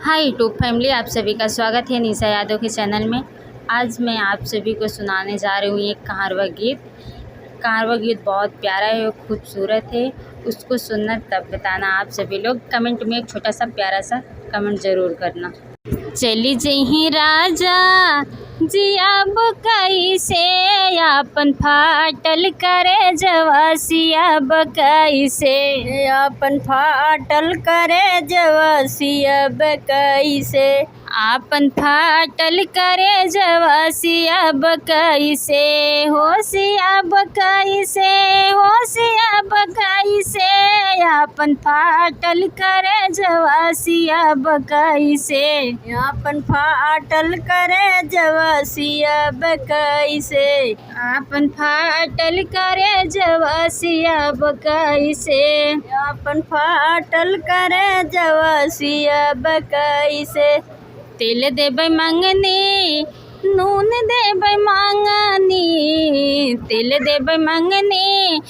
Hi YouTube family, आप सभी का स्वागत है निशा यादव के चैनल में। आज मैं आप सभी को सुनाने जा रही हूँ एक कहारवा गीत। कहारवा गीत बहुत प्यारा है और खूबसूरत है। उसको सुनना तब बताना। आप सभी लोग कमेंट में एक छोटा सा प्यारा सा कमेंट ज़रूर करना। चली जही राजा जी अब कैसे आपन फाटल करे जवासिया बकैसे, आपन फाटल करे जवासिया बकैसे, आपन फाटल करे जवासिया बकैसे, होशिया बकैसे, होशिया बकैसे, आपन फाटल करे जवासिया बकैसे, आपन फाटल करे जवासिया बकैसे, आपन फाटल करे जवासिया बकैसे, आपन फाटल करे जवासिया बकैसे। तेल देबै मंगनी नून देबै मांगनी, तेल देबै मंगनी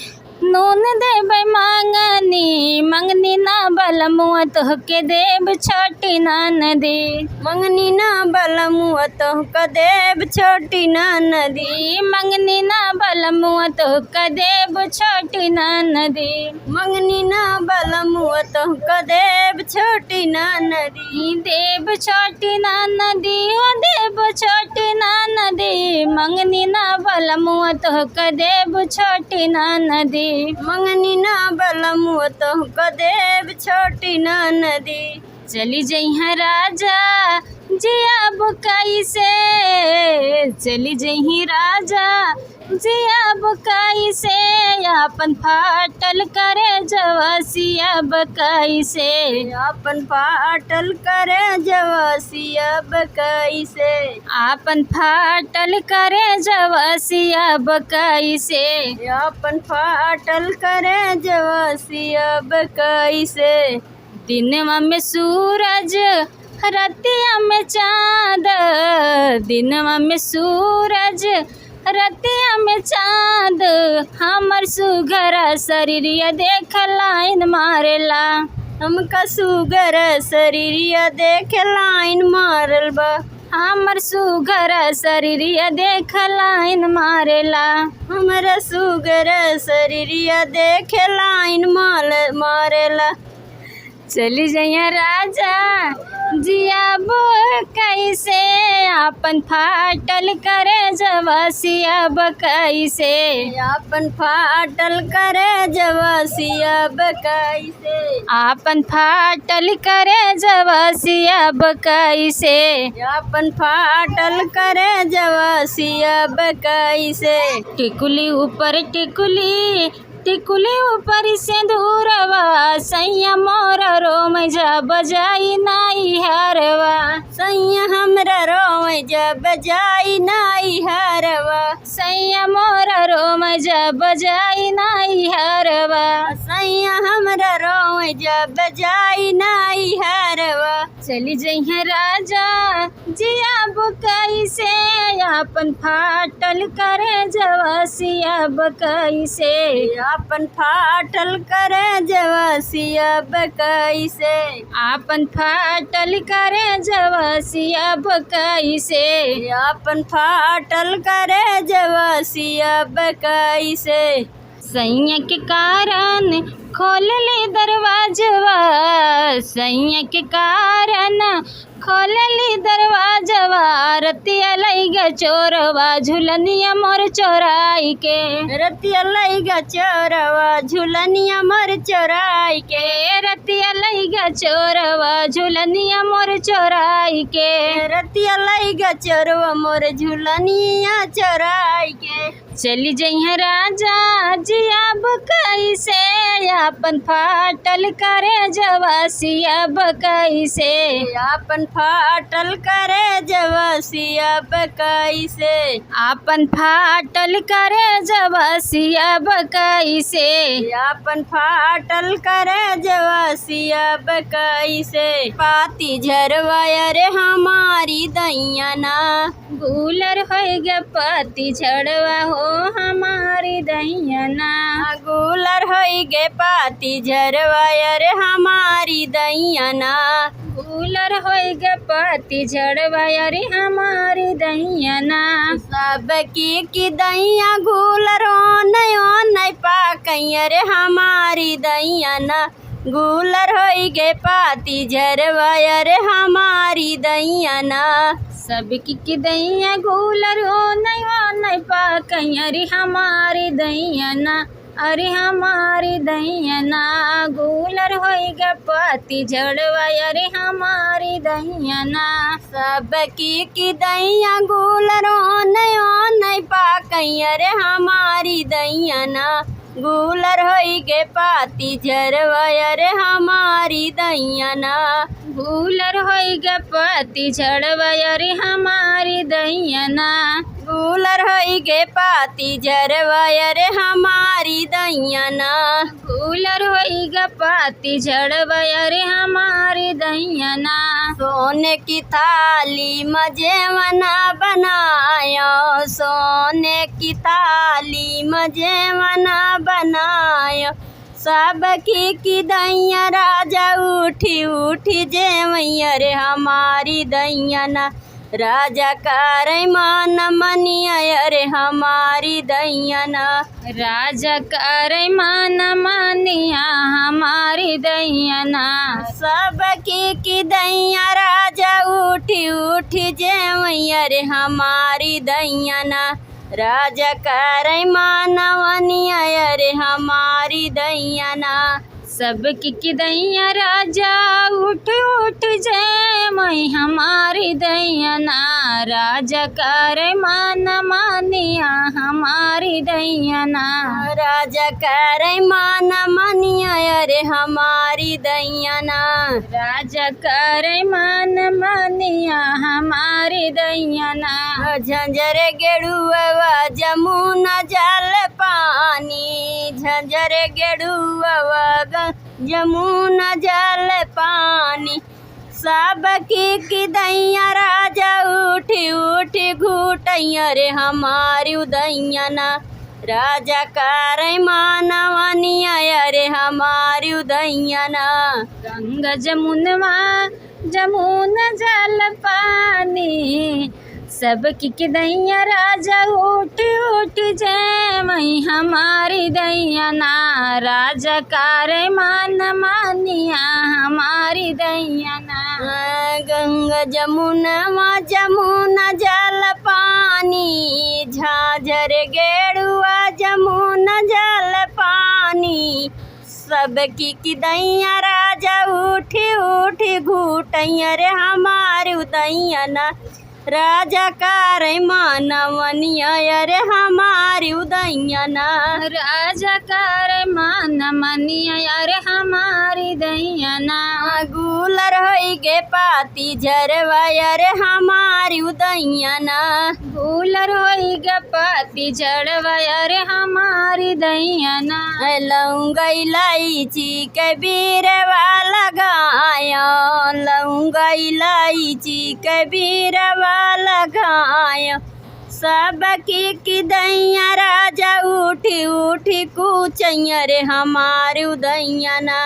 नून देबै मांगनी, मंगनी ना बलमुआ तोहके देब छोटी ननदी, मंगनी ना बलमुआ तोहके देब छोटी ननदी, मंगनी ना बलमुआ तोहके देब छोटी ननदी, मंगनी ना बलमुआ तोहके देब छोटी ननदी, देब छोटी ननदी, ओ देब छोटी ननदी, मंगनी ना बलमुआ तोहके देब छोटी ननदी, मंगनी ना बलमुआ तोहके देब छोटी ननदी। चली जइहा राजा जी अब कैसे, चली जही राजा जी अब कैसे, आपन फाटल करे जवासिया बकैसे, आपन फाटल करे जवासिया बकैसे, आपन फाटल करे जवासिया बकैसे, आपन फाटल करे जवासिया बकैसे। दिनवा में सूरज रतिया में चाँद, दिनवा में सूरज रतिया में चाँद, हमर सुघर शरीरिया देख लाइन मारेला, हमका सुगर शरीरिया देख लाइन मारल बा, हमर सुघर शरीरिया देख लाइन मारेला, हमरा सुगर शरीरिया देख लाइन मारेला। चली जइया राजा जियाब कैसे, आपन फाटल करे जवासिया बकैसे, आपन फाटल करे जवासिया बकैसे, आपन फाटल करे जवासिया बकैसे, आपन फाटल करे जवासिया बकैसे। टिकुली ऊपर टिकुली, टिकुली ऊपर सिंदूरवा, सैया मोर रोम जा बजाई नाई हरवा, सैया हमरा रोम जा बजाई नाई हरवा, सैया मोर रोम जा बजाई नाई हरवा, सैया हमरा रोम जा बजाई नाई हरवा। चली जइहा राजा जियाब कैसे, आपन फाटल करे जवासिया बकैसे, आपन फाटल करे जवासिया बकैसे, आपन फाटल करे जवासिया बकैसे, आपन फाटल करे जवासिया बकैसे। सैया के कारण खोल ले दरवाजवा, सैया के कारण खोल ले दरवाजवा, रतिया लइगा चोरवा झुलनिया मोर चोराई के, रतिया लइगा चोरवा झुलनिया मोर चोराई के, रतिया लइगा चोरवा झुलनिया मोर चोराई के, रतिया लइगा चोरवा मोर झुलनिया चोराई के। चली जइहा राजा जियाब कैसे, आपन फाटल करे जवासिया बकैसे, आपन फाटल करे जवासिया बकैसे, आपन फाटल करे जवासिया बकैसे, आपन फाटल करे जवासिया बकैसे। पाती झरवाया रे हमारी दैया ना, गुलर हो गया पाती झड़वा हो हमारी दैयना। गुलर होई गे पाती झरवा अरे हमारी दैयना। गुलर होई गे पाती झड़वा अरे हमारी दैयना। सबकी दैया गुलर ओ नहीं पाकई अरे हमारी दैयना। गुलर होई गे पाती झरवा अरे हमारी दैयना। सबकी दैया गुलर हो नहीं पाकई अरे हमारी दैयना। अरे हमारी दैयना। गुलर होई गे पाती झड़वा अरे हमारी दैयना। सबकी दैया गुलर ओ नहीं पाकई अरे हमारी दैयना। गुलर होई गे पाती झरवा अरे हमारी दैयना। गुलर होई गे पाती झड़वा अरे हमारी दैयना। गुलर होई गे पाती झरवा अरे हमारी दैयना। गुलर होई गे पाती झड़वा अरे हमारी दैयना। सोने की थाली मजेवना बनायो। सोने की थाली मजेवना बनायो। सबकी दैया राजा उठी उठी जेवैया रे हमारी दैयना। राजा करे मान मनिया अरे हमारी दैयना। राजा करे मान मानिया हमारी दैयना। सबकी दैया राजा उठी उठी जेवैया रे हमारी दैयना। राजा करे मानवनिया अरे हमारी दैयना। सबकी दैया राजा उठ उठ जय मई हमारी दैयना। राजा करे मान मानिया हमारी दैयना। राजा करे मान मनिया अरे हमारी दैयना। राजा करे मान मानिया हमारी दैयना। झंझर गेड़ुआ जमुना जल पानी। झंझर गेड़ुआ जमुना जल पानी। सबकी दैया राजा उठी उठी घूटैया रे हमारी दैयना। राजा करे मानवनिया अरे हमारी दैयना। गंगा जमुनवा जमुना जल पानी। सबकी दैया राजा उठ उठ जय मई हमारी दैयना। राजा करे मान मानिया हमारी दैयना। गंगा जमुनवा जमुना जल पानी। झाझर गेड़ुआ जमुना जल पानी। सबकी दैया राजा उठी उठी घूटैया रे हमारी दैयना। राजा करे मानवनिया अरे हमारी दैयना। राजा करे मान मानिया अरे हमारी दैयना। गुलर होई गे पाती झरवा अरे हमारी दैयना। गुलर होई गे पाती झड़वा अरे हमारी दैयना। लौंग इलायची कबीरवा लगायो। लौंग इलायची कबीरवा लगायो। सबकी दैया राजा उठी उठी कूचैया रे हमारी दैयना।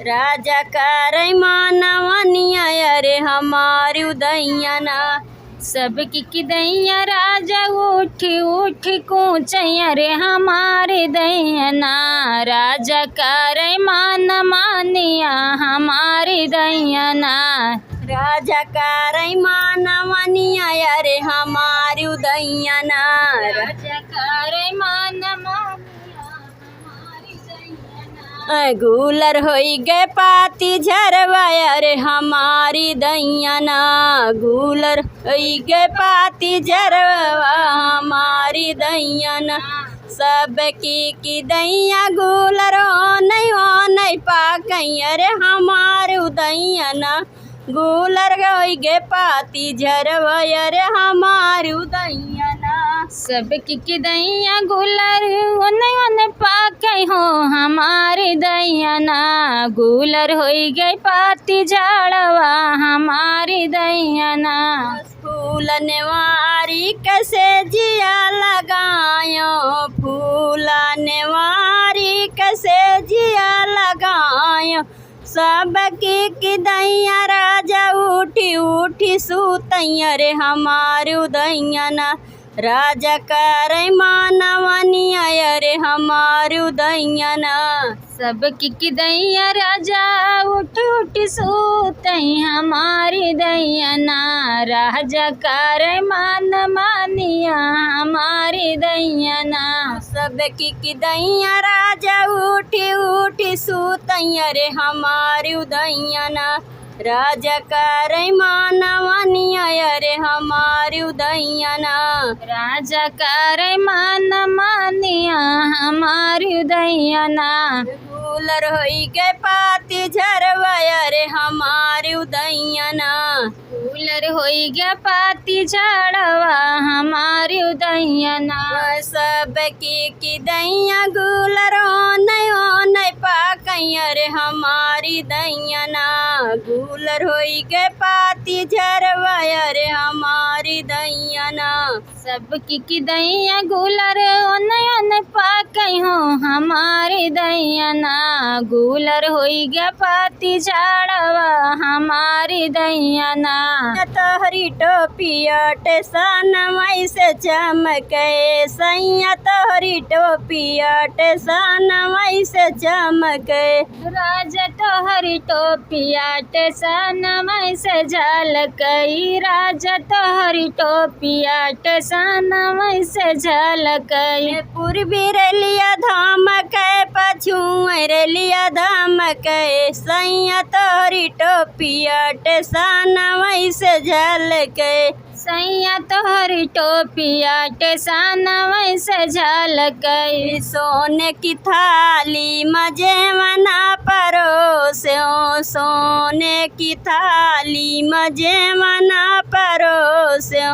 राजा करे मानवनिया अरे हमारी दैयना। सबकी दैया राजा उठी उठी कूचैया रे हमारी दैयना। राजा करे मान मानिया हमारी दैयना। राजा करे मानवनिया अरे हमारी दैयना। राजा करे मान मानिया हमारी दैयना। गुलर होई गे पाती झरवा अरे हमारी दैयना। गुलर होई गे पाती झरवा हमारी दैयना। सबकी दैया गुलर ओ नहीं पाकई अरे हमारी दैयना। गुलर होई गे पाती झरवा अरे हमारी दैयना। सबकी दैया गुलर ओने पाकई हो हमारी दैयना। गुलर होई गई पाती झाड़वा हमारी दैयना। फूलनवारी कैसे जिया लगायो फूलनवारी कैसे जिया लगायो सबकी की दैया राजा उठी उठी सुतैया रे हमारे उदैया ना राजा करे मानवनिया रे हमारे उदैया ना सबकी की दैया राजा उठ उठ सोतई हमारी दैया ना राजा करे मान मानिया हमारी दैया ना सबकी की दैया राजा उठी उठी सुतैया रे हमारी उदैया ना राजा करे मानवनिया रे हमारी उदैया ना राजा करे मान मानिया हमारी उदैया ना गुलर होई गए पाती झरवाया रे हमारी उदैया ना फूलर होई गया पाती झाड़वा हमारी उदैया ना सबकी की दैया गुलर ओने पाकैया रे हमारी दैया ना गुलर होई गए पाती झरवाया रे हमारी दैया ना सबकी की दैया गुलर ओने पाकई हो हमारी दैया ना गुलर होई गया पाती झाड़वा हमारी दैया ना तोहरी टोपिया टेसन मई से चमके सैया तोहरी टोपिया टेसन मई से चमके राजा तोहरी टोपिया टेसन मई से झलकई राजा तोहरी टोपिया टेसन मई से झलकई पूर्वी रेलिया धमके पछुए रेलिया धमके सैया तोहरी टोपिया टेसन मई से झलके सैया तोहरी टोपिया टेसन मई से झलकई सोने की थाली मजे मना परोसे सोने की थाली मजे मना परोसे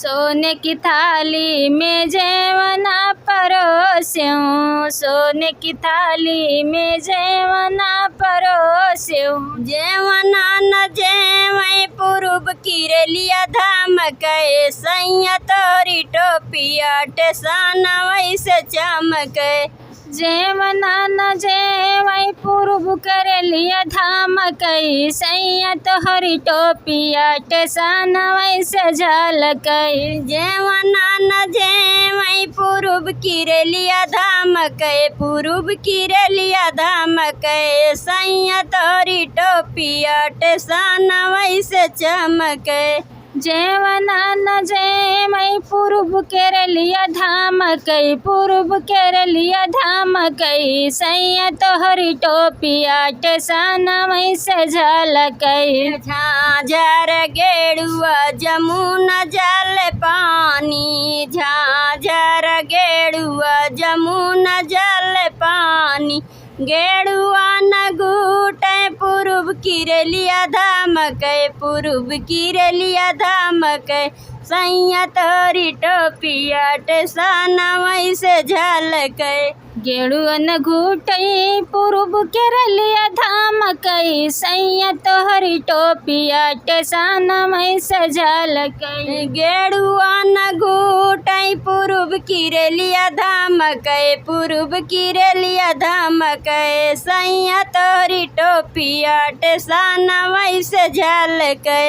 सोने की थाली में जेवना परोस्यूं सोने की थाली में जेवना परोस्यूं जेवना न जेवै पूर्व की रेलिया धमके सैया तोरी टोपिया टेसन वैसे चमके जेवना न जेवै पूर्व कर लिया धमकई सैया तोहरी टोपिया टेसन वैसे झलकई जेवना न जेवै पूर्व की रेलिया धमके पूर्व की रेलिया धमके सैया तोरी टोपिया टेसन वैसे चमके जेवना न जेवै पूर्व कर लिया धमकई पूर्व कर लिया धमकई सैया तोहरी टोपिया टेसन वैसे झलकई झाझर गेड़ुआ जमुना जल पानी झाझर गेड़ुआ जमुना जल पानी गेड़ुआ न घूटे पूर्व की रेलिया धमके पूर्व की रेलिया धमके सैया तोरी टोपिया टेसन वैसे झलके गेड़ुअन घूटई पूर्व कर लिया धमकई सैया तोहरी टोपिया टेसन वैसे झलकई गेड़ुआ न घूटई पूर्व की रेलिया धमके पूर्व की रेलिया धमके सैया तोरी टोपिया टेसन वैसे झलके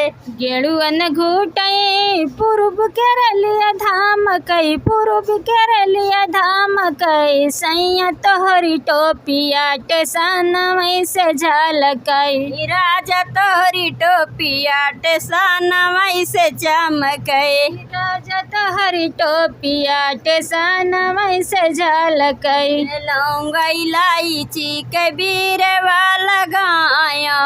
गेड़ुअन घूटई पूर्व कर लिया धमकई पूर्व कर लिया धमकई सैया तोहरी टोपिया टेसन वैसे झलकई राजा तोहरी टोपिया टेसन वैसे चमके राजा तोहरी टोपिया टेसन वैसे झलकई लौंगा इलायची कबीरवा लगाया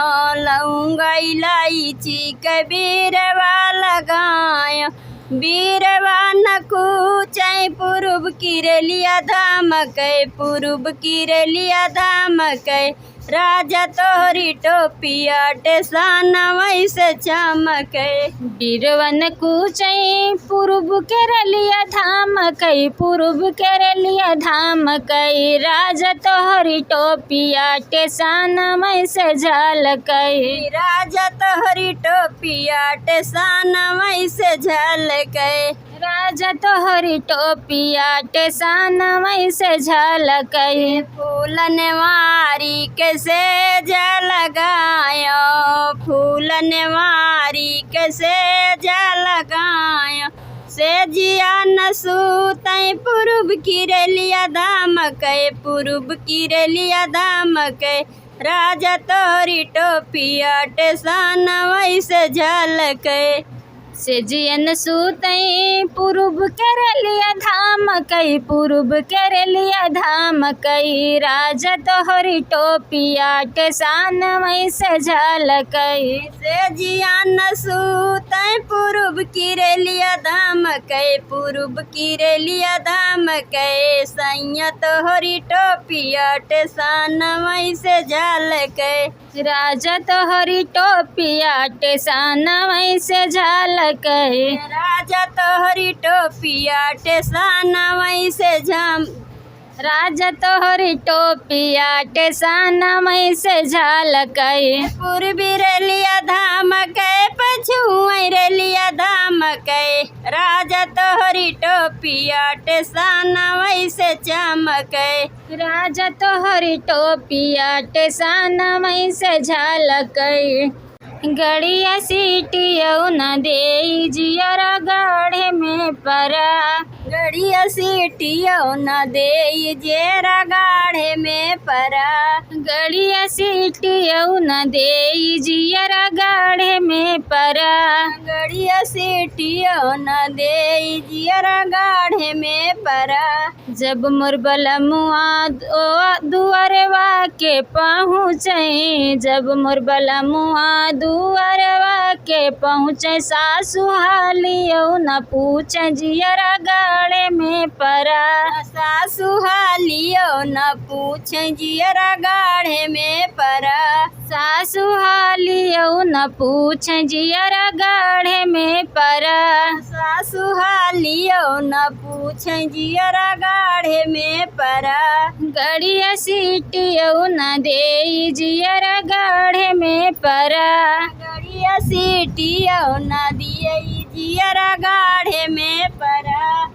लौंगा इलायची कबीरवा लगाया बीरवा न कूचै पूर्व की रेलिया धमके पूर्व की रेलिया धमके राजा तोहरी टोपिया टेसान वैसे चमके। बिरवन कूचई पूर्व केरलिया धाम कई पूर्व केरलिया धाम कई राजा तोहरी टोपिया टेसान में से झलकई। राजा तोहरी टोपिया टेसान वैसे झलके। राजा तोहरी टोपिया टेसान में से झलकई। फूलन वारी कैसे जलगायो फूलन वारी कैसे जलगायो। से जिया न सूतई पूर्व किरलिया धाम के पूर्व किरलिया धाम के। राजा तोहरी टोपिया टेसान वैसे झलके। से जियन सूतई पूर्व केरलिया धाम कई पूर्व केरलिया धाम कई राजा तोहरी टोपिया टेसान में से झलकई। से जियान सूतई पूर्व किरलिया धाम के पूर्व किरलिया धाम के। सैया तोहरी टोपिया टेसान वैसे झलके। राजा तोहरी टोपिया टेसान में से झलकई। राजा तोहरी टोपिया टेसान वैसे राजा तोहरी टोपिया टेसान में से झलकई। पूर्वी रेलिया धाम के पछुई रेलिया धाम के। राजा तोहरी टोपिया टेसान वैसे चमके। राजा तोहरी टोपिया टेसान में से झलकई। गड़िया सीटियौ न देई जियरा गाढ़े में परा। गड़िया सीटियो न देई जेरा गाढ़े में परा। गड़िया सीटियौ न देई जियरा गाढ़े में परा। गड़िया सीटियो न देई जियरा गाढ़े में परा। जब मोर बलमुआ दुआरवा के पहुँचे जब मोर बलमुआ दुआरवा के पहुँचे। सासु हालियौ न पूछे जियरा गाढ़े में परा। सासु हालियो न पूछे जियरा गाढ़े में परा। सासु हालियौ न पूछे जियरा गाढ़े में परा। सासु हालियो न पूछे जियरा गाढ़े में परा। गड़िया सीटियौ न देई जियरा गाढ़े में परा। गड़िया सीटियो न दियई जियरा गाढ़े में परा।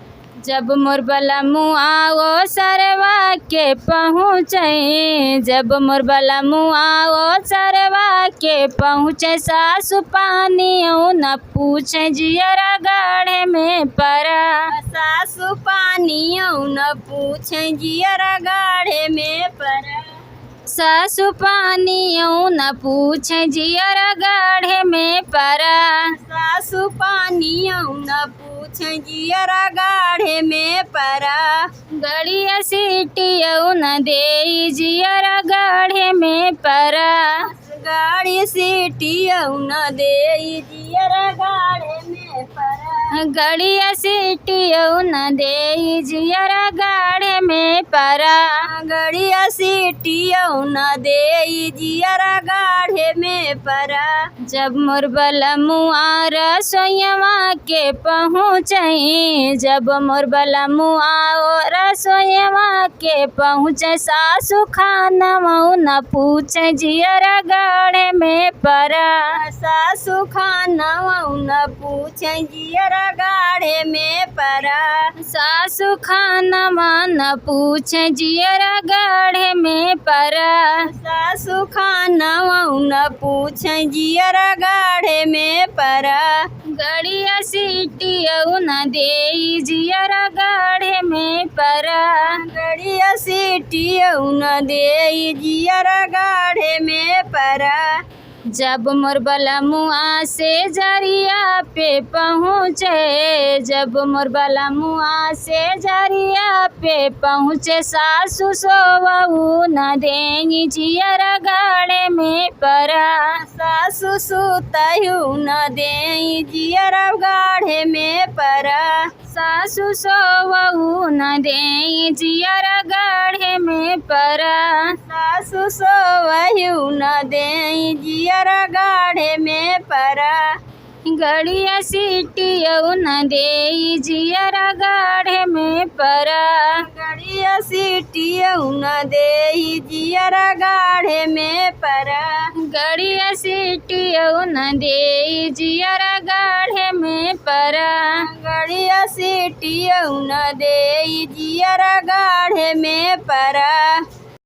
जब मोर बलमुआ ओ सरवा के पहुँचे जब मोर बलमुआ ओ सरवा के पहुँचे। सासु पानियो न पूछे जियरा गाढ़े में परा। सासु पानियो न पूछे जियरा गाढ़े में परा। सासु पानियो न पूछे जियरा गाढ़े में परा। सासु पानियो न पूछे जियरा गाढ़े में परा। गड़िया सीटियौ न देई जियरा गाढ़े में परा। गाड़ी सीटियो न देई जियरा गाढ़े में परा। गड़िया सीटियौ न देई जियरा गाढ़े में परा। गड़िया सीटियो न देई जियरा गाढ़े में परा। जब मोर बलमुआ रसोइया के पहुँचे जब मोर बलमुआ रसोइया के पहुँचे। सासु खानमौ न पूछे जियरा गाढ़े में परा। सासु खानमौ न पूछे जियरा गाढ़े में परा। सासु खानवा न पूछे जियरा गाढ़े में परा। सासु खानमौ न पूछे जियरा गाढ़े में परा। गड़िया सीटियौ न देई जियरा गाढ़े में परा। गड़िया सीटियो न देई जियरा गाढ़े में परा। जब मोर बलमुआ से जरिया पे पहुँचे जब मोर बलमुआ से जरिया पे पहुँचे। सासु सोवऊ न देई जियरा गाढ़े में परा। सासु सुतहु न देई जियरा गाढ़े में परा। सासु सोवहु न देई जियर गाढ़े में परा। सासु सोवहु न देई जियर गाढ़े में परा। गड़िया सीटियऊ न देई जियर गाढ़े में परा। गड़िया सीटियऊ न देई जियर गाढ़े में परा। गड़िया सीटियऊ न देई जियर गाढ़े में परा। गड़िया सीटियऊ न देई जियर गाढ़े में परा।